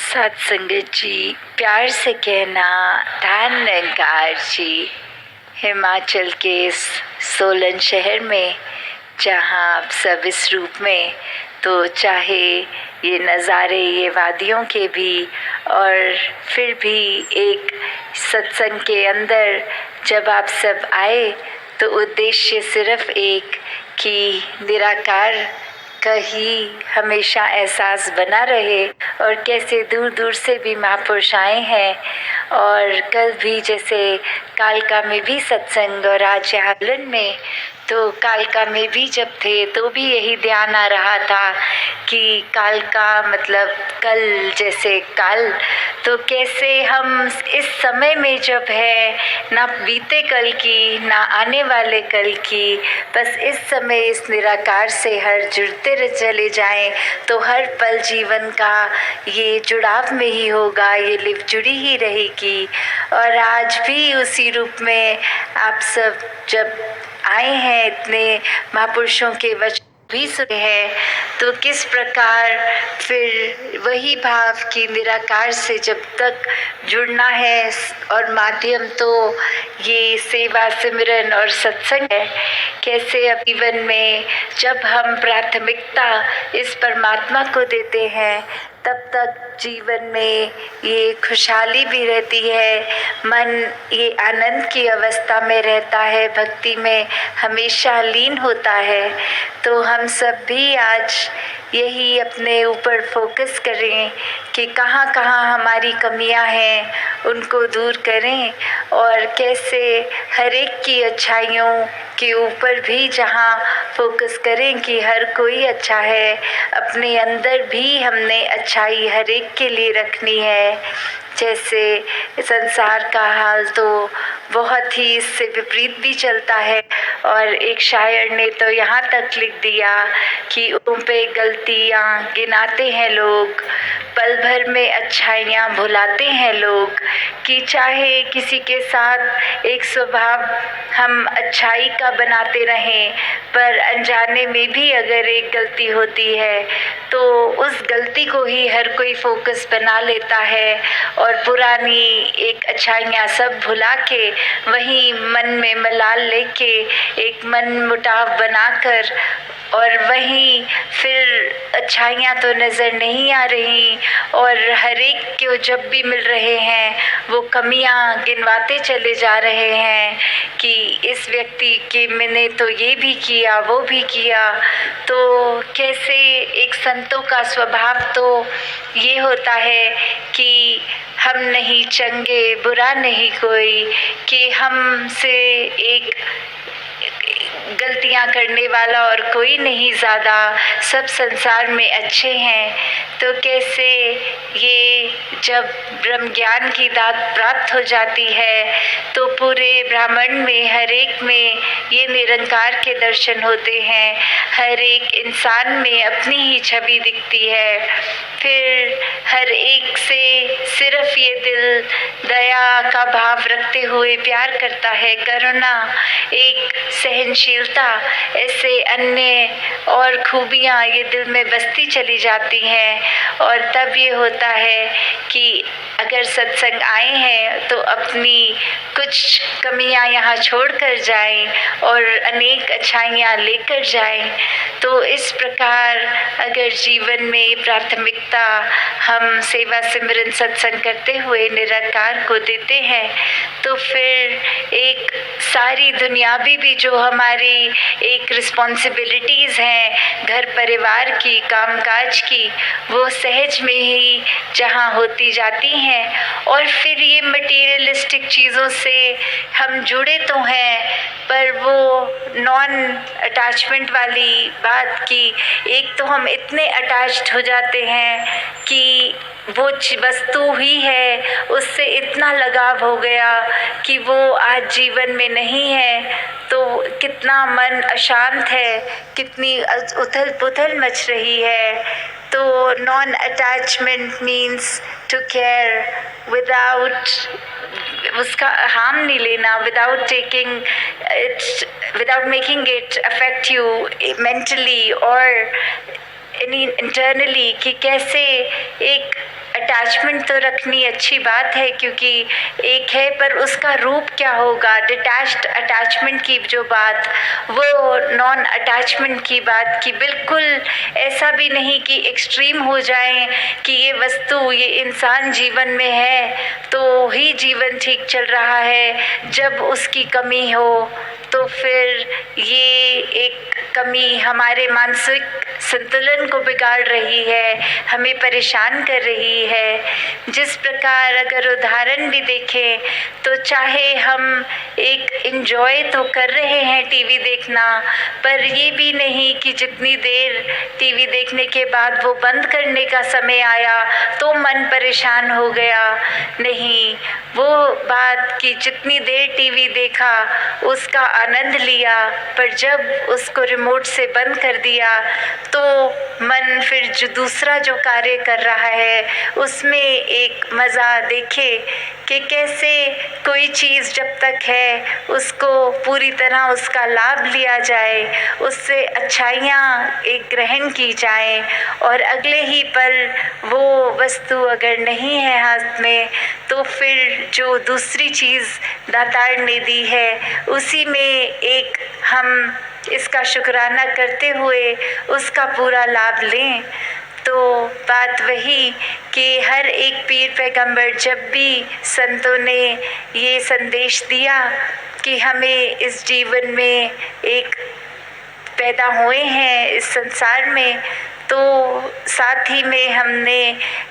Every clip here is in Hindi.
सत्संगत जी, प्यार से कहना धन निरंकार जी। हिमाचल के इस सोलन शहर में जहाँ आप सब इस रूप में, तो चाहे ये नज़ारे ये वादियों के भी, और फिर भी एक सत्संग के अंदर जब आप सब आए तो उद्देश्य सिर्फ एक कि निराकार का ही हमेशा एहसास बना रहे। और कैसे दूर दूर से भी महापुरुष आए हैं, और कल भी जैसे कालका में भी सत्संग, और आज हालन में तो कालका में भी जब थे तो भी यही ध्यान आ रहा था कि कालका मतलब कल, जैसे काल, तो कैसे हम इस समय में जब है ना बीते कल की ना आने वाले कल की, बस इस समय इस निराकार से हर जुड़ते चले जाएं तो हर पल जीवन का ये जुड़ाव में ही होगा, ये लिव जुड़ी ही रहेगी। और आज भी उसी रूप में आप सब जब आए हैं, इतने महापुरुषों के वचन भी सुने हैं, तो किस प्रकार फिर वही भाव की निराकार से जब तक जुड़ना है, और माध्यम तो ये सेवा सिमरन और सत्संग है। कैसे अब जीवन में जब हम प्राथमिकता इस परमात्मा को देते हैं तब तक जीवन में ये खुशहाली भी रहती है, मन ये आनंद की अवस्था में रहता है, भक्ति में हमेशा लीन होता है। तो हम सब भी आज यही अपने ऊपर फोकस करें कि कहाँ कहाँ हमारी कमियां हैं उनको दूर करें, और कैसे हर एक की अच्छाइयों के ऊपर भी जहाँ फोकस करें कि हर कोई अच्छा है, अपने अंदर भी हमने अच्छाई हर एक के लिए रखनी है। जैसे संसार का हाल तो बहुत ही इससे विपरीत भी चलता है, और एक शायर ने तो यहाँ तक लिख दिया कि उन पे गलतियाँ गिनाते हैं लोग, पल भर में अच्छाइयाँ भुलाते हैं लोग। कि चाहे किसी के साथ एक स्वभाव हम अच्छाई का बनाते रहें, पर अनजाने में भी अगर एक गलती होती है तो उस गलती को ही हर कोई फोकस बना लेता है, और पुरानी एक अच्छाइयाँ सब भुला के वहीं मन में मलाल लेके एक मन मुटाव बनाकर, और वहीं फिर अच्छाइयाँ तो नज़र नहीं आ रही, और हर एक को जब भी मिल रहे हैं वो कमियाँ गिनवाते चले जा रहे हैं कि इस व्यक्ति के मैंने तो ये भी किया वो भी किया। तो कैसे एक संतों का स्वभाव तो ये होता है कि हम नहीं चंगे बुरा नहीं कोई, कि हमसे एक गलतियां करने वाला और कोई नहीं ज़्यादा, सब संसार में अच्छे हैं। तो कैसे ये जब ब्रह्म ज्ञान की दात प्राप्त हो जाती है तो पूरे ब्राह्मण में हर एक में ये निरंकार के दर्शन होते हैं, हर एक इंसान में अपनी ही छवि दिखती है। फिर हर एक से सिर्फ ये दिल दया का भाव रखते हुए प्यार करता है, करुणा, एक सहनशीलता, ऐसे अन्य और खूबियाँ ये दिल में बसती चली जाती हैं। और तब ये होता है कि अगर सत्संग आए हैं तो अपनी कुछ कमियां यहाँ छोड़ कर जाएं और अनेक अच्छाइयाँ लेकर जाएं। तो इस प्रकार अगर जीवन में प्राथमिकता हम सेवा सिमरन सत्संग करते हुए निराकार को देते हैं तो फिर एक सारी दुनियावी भी जो हमारी एक रिस्पॉन्सिबिलिटीज़ हैं घर परिवार की, कामकाज की, वो सहज में ही जहाँ होती जाती हैं। और फिर ये मटीरियलिस्टिक चीज़ों से हम जुड़े तो हैं, पर वो नॉन अटैचमेंट वाली बात की एक तो हम इतने अटैच्ड हो जाते हैं कि वो वस्तु ही है, उससे इतना लगाव हो गया कि वो आज जीवन में नहीं है। तो कितना मन अशांत है, कितनी उथल पुथल मच रही है। तो non attachment means to care without उसका हार्म नहीं लेना, without taking it, without making it affect you mentally और इंटरनली, कि कैसे एक अटैचमेंट तो रखनी अच्छी बात है, क्योंकि एक है, पर उसका रूप क्या होगा? डिटैच्ड अटैचमेंट की जो बात, वो नॉन अटैचमेंट की बात, कि बिल्कुल ऐसा भी नहीं कि एक्सट्रीम हो जाए कि ये वस्तु, ये इंसान जीवन में है तो ही जीवन ठीक चल रहा है, जब उसकी कमी हो तो फिर ये एक कमी हमारे मानसिक संतुलन को बिगाड़ रही है, हमें परेशान कर रही है। जिस प्रकार अगर उदाहरण भी देखें तो चाहे हम एक एंजॉय तो कर रहे हैं टीवी देखना, पर ये भी नहीं कि जितनी देर टीवी देखने के बाद वो बंद करने का समय आया तो मन परेशान हो गया। नहीं, वो बात कि जितनी देर टीवी देखा उसका आनंद लिया, पर जब उसको रिमोट से बंद कर दिया तो मन फिर जो दूसरा जो कार्य कर रहा है उसमें एक मज़ा देखे कि कैसे कोई चीज़ जब तक है उसको पूरी तरह उसका लाभ लिया जाए, उससे अच्छाइयाँ एक ग्रहण की जाए, और अगले ही पल वो वस्तु अगर नहीं है हाथ में तो फिर जो दूसरी चीज़ दातार ने दी है उसी में एक हम इसका शुक्राना करते हुए उसका पूरा लाभ लें। तो बात वही कि हर एक पीर पैगंबर जब भी संतों ने ये संदेश दिया कि हमें इस जीवन में एक पैदा हुए हैं इस संसार में, तो साथ ही में हमने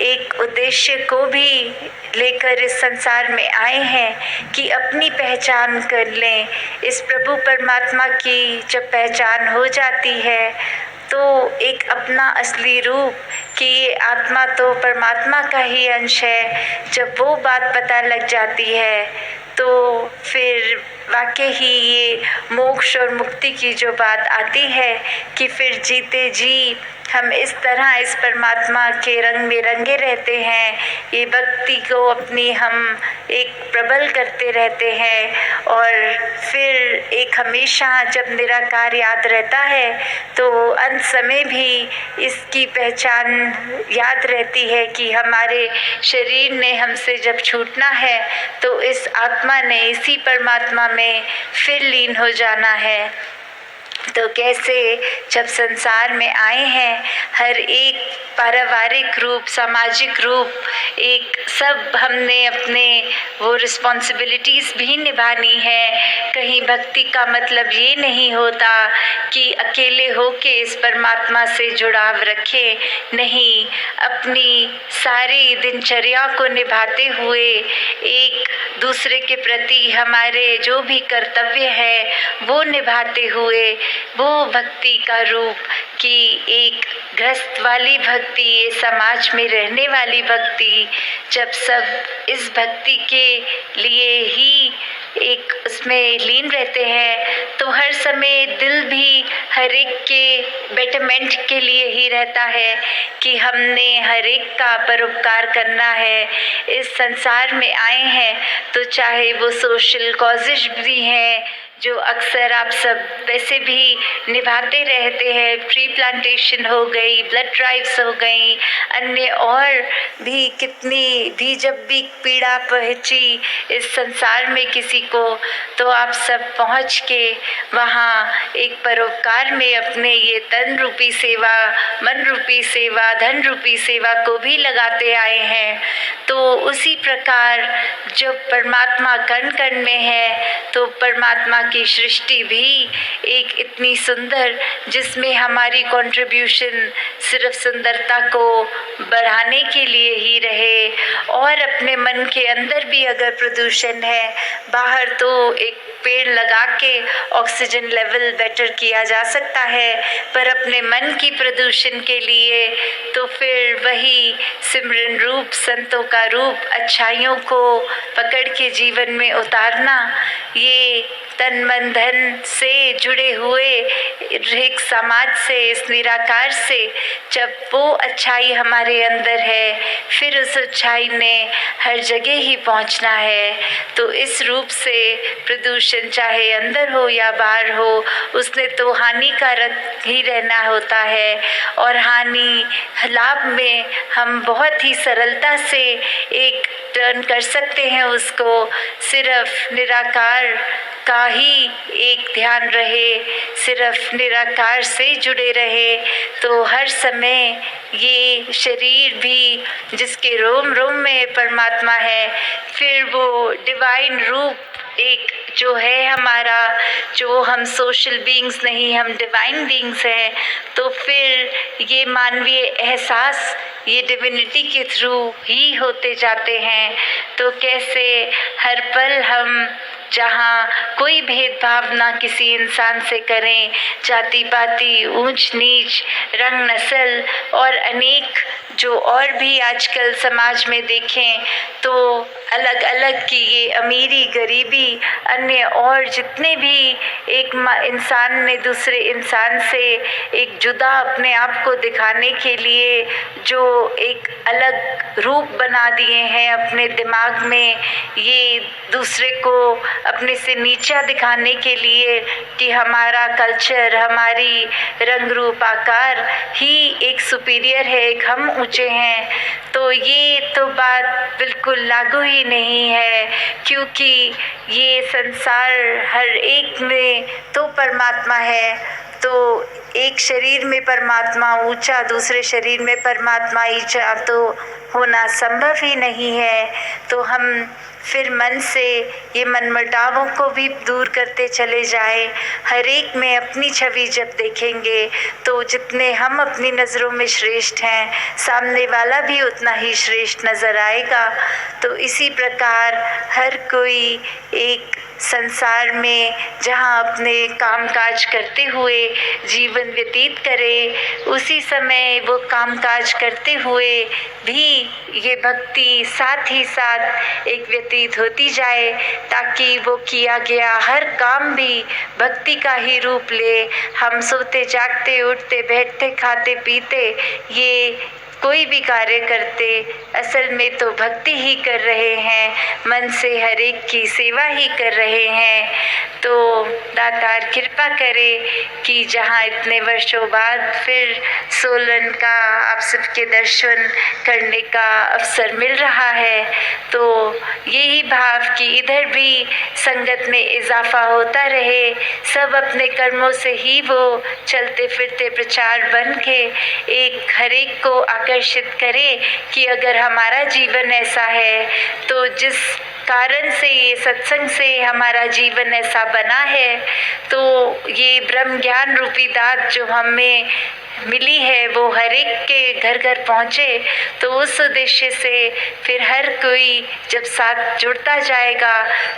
एक उद्देश्य को भी लेकर इस संसार में आए हैं कि अपनी पहचान कर लें। इस प्रभु परमात्मा की जब पहचान हो जाती है तो एक अपना असली रूप कि ये आत्मा तो परमात्मा का ही अंश है, जब वो बात पता लग जाती है तो फिर वाकई ही ये मोक्ष और मुक्ति की जो बात आती है कि फिर जीते जी हम इस तरह इस परमात्मा के रंग में रंगे रहते हैं, ये भक्ति को अपनी हम एक प्रबल करते रहते हैं, और फिर एक हमेशा जब निराकार याद रहता है तो अंत समय भी इसकी पहचान याद रहती है कि हमारे शरीर ने हमसे जब छूटना है तो इस आत्मा ने इसी परमात्मा में फिर लीन हो जाना है। तो कैसे जब संसार में आए हैं हर एक पारिवारिक रूप, सामाजिक रूप, एक सब हमने अपने वो रिस्पॉन्सिबिलिटीज़ भी निभानी है। कहीं भक्ति का मतलब ये नहीं होता कि अकेले होके इस परमात्मा से जुड़ाव रखें, नहीं, अपनी सारी दिनचर्या को निभाते हुए एक दूसरे के प्रति हमारे जो भी कर्तव्य है वो निभाते हुए वो भक्ति का रूप कि एक ग्रस्त वाली भक्ति, ये समाज में रहने वाली भक्ति, जब सब इस भक्ति के लिए ही एक उसमें लीन रहते हैं तो हर समय दिल भी हर एक के बेटरमेंट के लिए ही रहता है कि हमने हर एक का परोपकार करना है। इस संसार में आए हैं तो चाहे वो सोशल कॉजेज भी हैं जो अक्सर आप सब वैसे भी निभाते रहते हैं, ट्री प्लांटेशन हो गई, ब्लड ड्राइव्स हो गई, अन्य और भी कितनी भी जब भी पीड़ा पहुंची इस संसार में किसी को तो आप सब पहुंच के वहाँ एक परोपकार में अपने ये तन रूपी सेवा, मन रूपी सेवा, धन रूपी सेवा को भी लगाते आए हैं। तो उसी प्रकार जब परमात्मा कण कण में है तो परमात्मा की सृष्टि भी एक इतनी सुंदर जिसमें हमारी कंट्रीब्यूशन सिर्फ सुंदरता को बढ़ाने के लिए ही रहे, और अपने मन के अंदर भी अगर प्रदूषण है, बाहर तो एक पेड़ लगा के ऑक्सीजन लेवल बेटर किया जा सकता है, पर अपने मन की प्रदूषण के लिए तो फिर वही सिमरन रूप, संतों का रूप, अच्छाइयों को पकड़ के जीवन में उतारना, ये तन मन धन से जुड़े हुए एक समाज से, इस निराकार से, जब वो अच्छाई हमारे अंदर है, फिर उस अच्छाई ने हर जगह ही पहुंचना है। तो इस रूप से प्रदूषण चाहे अंदर हो या बाहर हो, उसने तो हानिकारक ही रहना होता है। और हानि लाभ में हम बहुत ही सरलता से एक टर्न कर सकते हैं उसको। सिर्फ निराकार का ही एक ध्यान रहे, सिर्फ निराकार से जुड़े रहे, तो हर समय ये शरीर भी जिसके रोम रोम में परमात्मा है, फिर वो डिवाइन रूप एक जो है हमारा, जो हम सोशल बीइंग्स नहीं, हम डिवाइन बीइंग्स हैं, तो फिर ये मानवीय एहसास ये डिविनिटी के थ्रू ही होते जाते हैं। तो कैसे हर पल हम जहाँ कोई भेदभाव ना किसी इंसान से करें, जाति पाति, ऊंच नीच, रंग नस्ल और अनेक जो और भी आजकल समाज में देखें तो अलग अलग की ये अमीरी गरीबी, अन्य और जितने भी एक इंसान ने दूसरे इंसान से एक जुदा अपने आप को दिखाने के लिए जो एक अलग रूप बना दिए हैं अपने दिमाग में, ये दूसरे को अपने से नीचा दिखाने के लिए कि हमारा कल्चर, हमारी रंग रूप आकार ही एक सुपीरियर है, एक हम ऊंचे हैं, तो ये तो बात बिल्कुल लागू ही नहीं है। क्योंकि ये संसार हर एक में तो परमात्मा है, तो एक शरीर में परमात्मा ऊंचा, दूसरे शरीर में परमात्मा नीचा तो होना संभव ही नहीं है। तो हम फिर मन से ये मनमुटावों को भी दूर करते चले जाएं। हर एक में अपनी छवि जब देखेंगे तो जितने हम अपनी नज़रों में श्रेष्ठ हैं, सामने वाला भी उतना ही श्रेष्ठ नज़र आएगा। तो इसी प्रकार हर कोई एक संसार में जहाँ अपने कामकाज करते हुए जीवन व्यतीत करे, उसी समय वो कामकाज करते हुए भी ये भक्ति साथ ही साथ एक व्यतीत होती जाए, ताकि वो किया गया हर काम भी भक्ति का ही रूप ले। हम सोते जागते उठते बैठते खाते पीते ये कोई भी कार्य करते असल में तो भक्ति ही कर रहे हैं, मन से हर एक की सेवा ही कर रहे हैं। तो दातार कृपा करे कि जहाँ इतने वर्षों बाद फिर सोलन का आप सबके दर्शन करने का अवसर मिल रहा है, तो यही भाव कि इधर भी संगत में इजाफा होता रहे, सब अपने कर्मों से ही वो चलते फिरते प्रचार बन के एक हर एक को आकर्षित करे कि अगर हमारा जीवन ऐसा है तो जिस कारण से ये सत्संग से हमारा जीवन ऐसा बना है, तो ये ब्रह्म ज्ञान रूपी दात जो हमें मिली है वो हर एक के घर घर पहुँचे। तो उस उद्देश्य से फिर हर कोई जब साथ जुड़ता जाएगा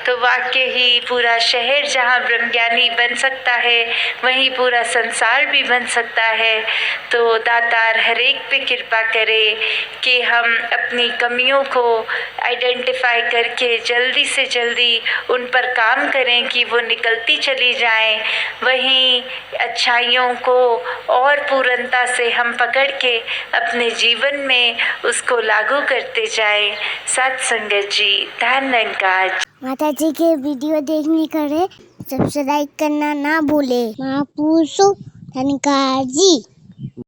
तो वाकई ही पूरा शहर जहाँ ब्रह्मज्ञानी बन सकता है वहीं पूरा संसार भी बन सकता है। तो दातार हर एक पे कृपा करे कि हम अपनी कमियों को आइडेंटिफाई करके जल्दी से जल्दी उन पर काम करें कि वो निकलती चली जाएं, वहीं अच्छाइयों को और पूर्णता से हम पकड़ के अपने जीवन में उसको लागू करते जाएं। सत्संगत जी, धन्यवाद। माता जी के वीडियो देखने के लिए सब्सक्राइब करना ना भूले। महापुरुषों धन्यवाद जी।